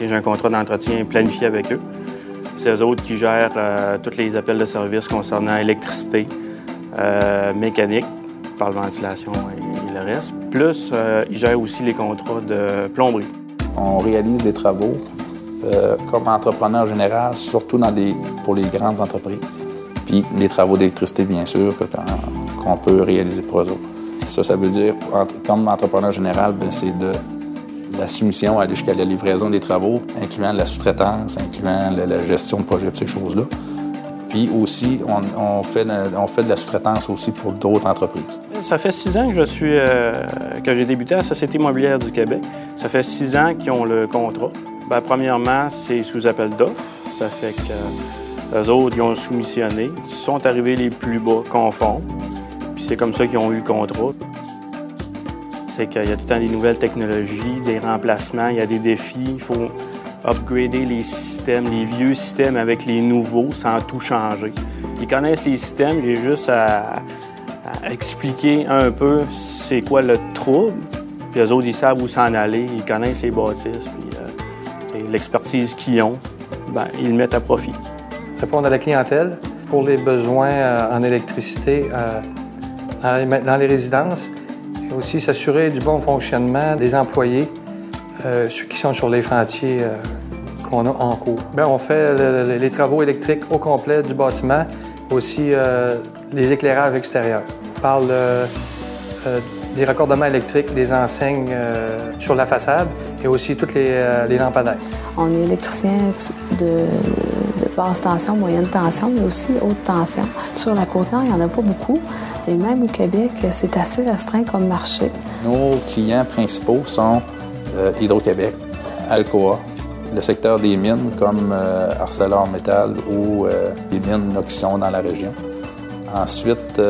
J'ai un contrat d'entretien planifié avec eux. C'est eux autres qui gèrent tous les appels de service concernant électricité, mécanique, par la ventilation et le reste. Plus, ils gèrent aussi les contrats de plomberie. On réalise des travaux comme entrepreneur général, surtout pour les grandes entreprises. Puis les travaux d'électricité, bien sûr, qu'on peut réaliser pour eux autres. Ça veut dire, comme entrepreneur général, c'est de la soumission aller jusqu'à la livraison des travaux, incluant la sous-traitance, incluant la gestion de projet, toutes ces choses-là. Puis aussi, on fait de la sous-traitance aussi pour d'autres entreprises. Ça fait 6 ans que j'ai débuté à la Société immobilière du Québec. Ça fait 6 ans qu'ils ont le contrat. Bien, premièrement, c'est sous appel d'offres. Ça fait que eux autres, ils ont soumissionné. Ils sont arrivés les plus bas conformes. Puis c'est comme ça qu'ils ont eu le contrat. C'est qu'il y a tout le temps des nouvelles technologies, des remplacements, il y a des défis. Il faut upgrader les systèmes, les vieux systèmes avec les nouveaux sans tout changer. Ils connaissent les systèmes, j'ai juste à expliquer un peu c'est quoi le trouble. Puis eux autres, ils savent où s'en aller, ils connaissent les bâtisses. Puis l'expertise qu'ils ont, bien, ils le mettent à profit. Répondre à la clientèle pour les besoins en électricité dans les résidences. Et aussi s'assurer du bon fonctionnement des employés, ceux qui sont sur les chantiers qu'on a en cours. Bien, on fait les travaux électriques au complet du bâtiment, aussi les éclairages extérieurs. On parle des raccordements électriques, des enseignes sur la façade et aussi toutes les lampadaires. On est électricien de basse tension, moyenne tension, mais aussi haute tension. Sur la Côte-Nord, il n'y en a pas beaucoup. Et même au Québec, c'est assez restreint comme marché. Nos clients principaux sont Hydro-Québec, Alcoa, le secteur des mines comme ArcelorMittal ou les mines qui sont dans la région. Ensuite,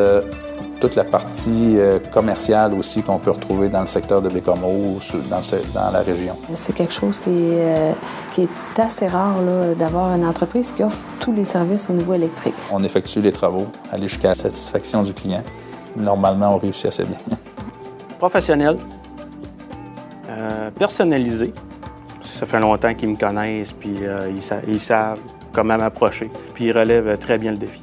toute la partie commerciale aussi qu'on peut retrouver dans le secteur de Bécomo ou dans la région. C'est quelque chose qui est assez rare d'avoir une entreprise qui offre tous les services au niveau électrique. On effectue les travaux, aller jusqu'à la satisfaction du client. Normalement, on réussit assez bien. Professionnel, personnalisé. Ça fait longtemps qu'ils me connaissent, puis ils savent comment m'approcher. Puis ils relèvent très bien le défi.